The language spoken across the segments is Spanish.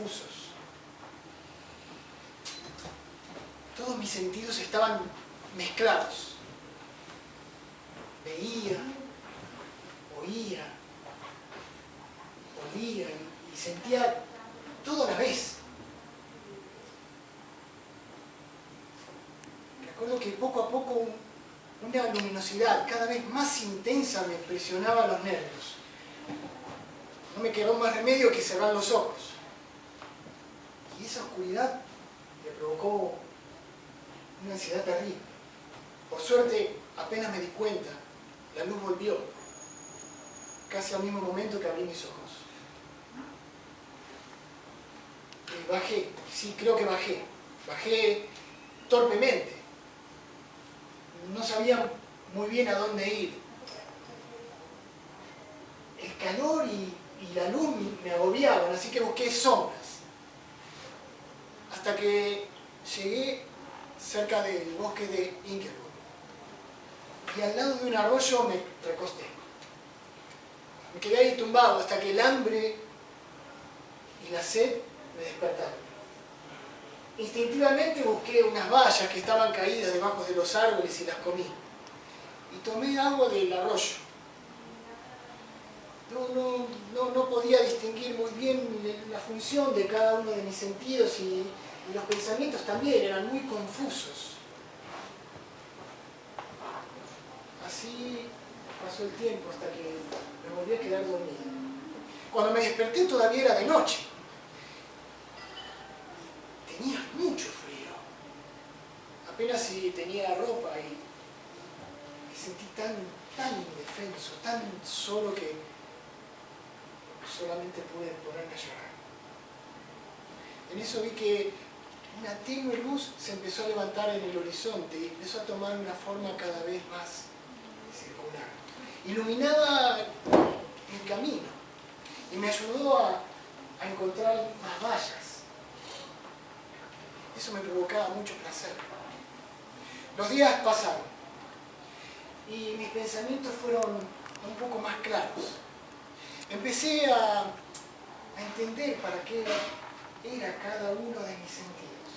confusos. Todos mis sentidos estaban mezclados. Veía, oía, olía y sentía todo a la vez. Recuerdo que poco a poco una luminosidad cada vez más intensa me presionaba los nervios. No me quedó más remedio que cerrar los ojos. Y esa oscuridad me provocó una ansiedad terrible. Por suerte, apenas me di cuenta, la luz volvió, casi al mismo momento que abrí mis ojos. Bajé, sí, creo que bajé. Bajé torpemente. No sabía muy bien a dónde ir. El calor y la luz me agobiaban, así que busqué sombras. Hasta que llegué cerca del bosque de Inglewood. Y al lado de un arroyo me recosté. Me quedé ahí tumbado hasta que el hambre y la sed me despertaron. Instintivamente busqué unas bayas que estaban caídas debajo de los árboles y las comí. Y tomé agua del arroyo. No podía distinguir muy bien la función de cada uno de mis sentidos y los pensamientos también eran muy confusos. Así pasó el tiempo hasta que me volví a quedar dormido. Cuando me desperté todavía era de noche. Tenía mucho frío. Apenas si tenía ropa y me sentí tan indefenso, tan solo que solamente pude ponerme a llorar. En eso vi que una tenue luz se empezó a levantar en el horizonte y empezó a tomar una forma cada vez más circular. Iluminaba el camino y me ayudó a encontrar más vallas. Eso me provocaba mucho placer. Los días pasaron y mis pensamientos fueron un poco más claros. Empecé a entender para qué era cada uno de mis sentidos.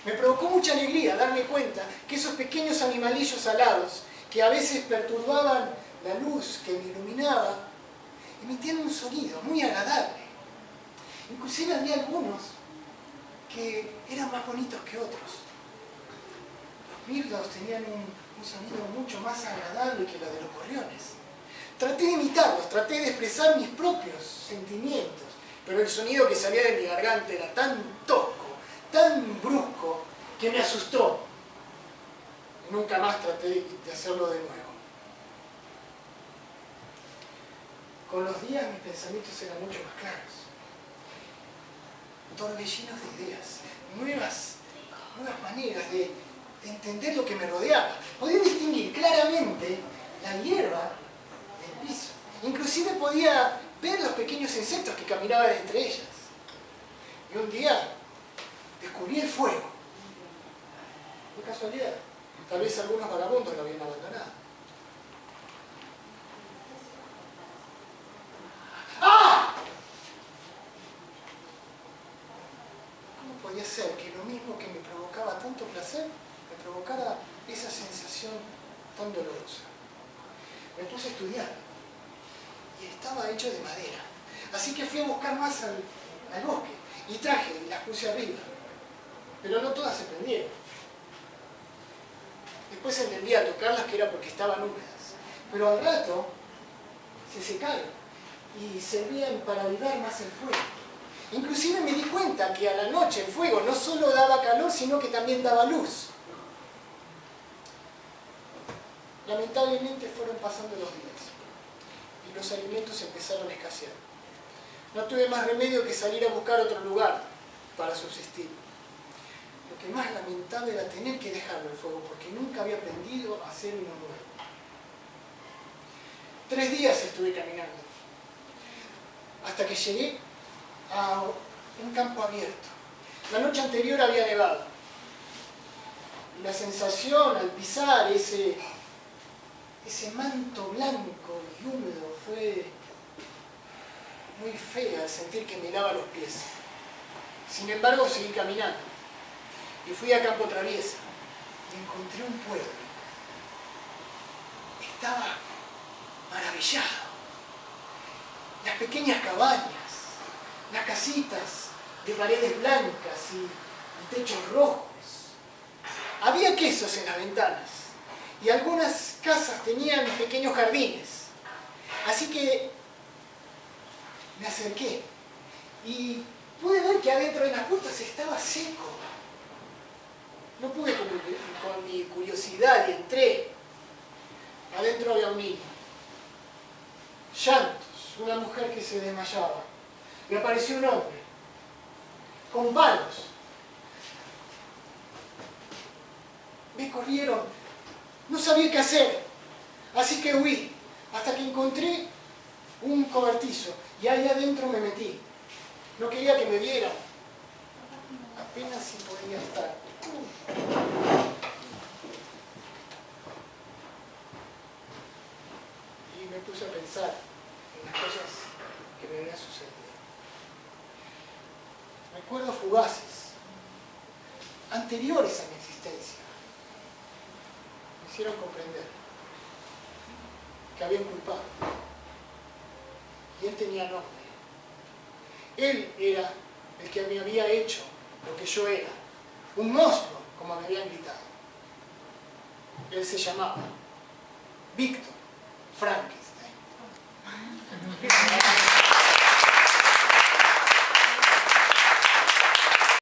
Me provocó mucha alegría darme cuenta que esos pequeños animalillos alados que a veces perturbaban la luz que me iluminaba emitían un sonido muy agradable. Inclusive había algunos que eran más bonitos que otros. Los mirlos tenían un sonido mucho más agradable que lo de los gorriones. Traté de imitarlos, traté de expresar mis propios sentimientos, pero el sonido que salía de mi garganta era tan tosco, tan brusco, que me asustó. Nunca más traté de hacerlo de nuevo. Con los días mis pensamientos eran mucho más claros. Torbellinos de ideas, nuevas maneras de entender lo que me rodeaba. Podía distinguir claramente la hierba del piso. Inclusive podía ver los pequeños insectos que caminaban entre ellas. Y un día descubrí el fuego. Fue casualidad. Tal vez algunos vagabundos lo habían abandonado. ¡Ah! ¿Cómo podía ser que lo mismo que me provocaba tanto placer, me provocara esa sensación tan dolorosa? Me puse a estudiar y estaba hecho de madera. Así que fui a buscar más al bosque y traje y las puse arriba. Pero no todas se prendieron. Después entendí a tocarlas que era porque estaban húmedas. Pero al rato se secaron y servían para avivar más el fuego. Inclusive me di cuenta que a la noche el fuego no solo daba calor, sino que también daba luz. Lamentablemente fueron pasando los días y los alimentos empezaron a escasear. No tuve más remedio que salir a buscar otro lugar para subsistir. Lo que más lamentaba era tener que dejarlo el fuego, porque nunca había aprendido a hacer uno nuevo. 3 días estuve caminando, hasta que llegué a un campo abierto. La noche anterior había nevado. Y la sensación al pisar ese manto blanco y húmedo fue muy fea al sentir que me helaba los pies. Sin embargo, seguí caminando y fui a Campo Traviesa y encontré un pueblo. Estaba maravillado. Las pequeñas cabañas, las casitas de paredes blancas y techos rojos. Había quesos en las ventanas y algunas casas tenían pequeños jardines. Así que me acerqué y pude ver que adentro de las puertas estaba seco. No pude con mi curiosidad y entré. Adentro había un niño. Llantos, una mujer que se desmayaba. Y apareció un hombre con palos. Me corrieron. No sabía qué hacer. Así que huí hasta que encontré un cobertizo y ahí adentro me metí. No quería que me vieran. Apenas si podía estar. Y me puse a pensar en las cosas que me habían sucedido. Recuerdos fugaces, anteriores a mi existencia, me hicieron comprender que había un culpable. Y él tenía nombre. Él era el que me había hecho lo que yo era. Un monstruo, como me habían gritado. Él se llamaba Víctor Frankenstein.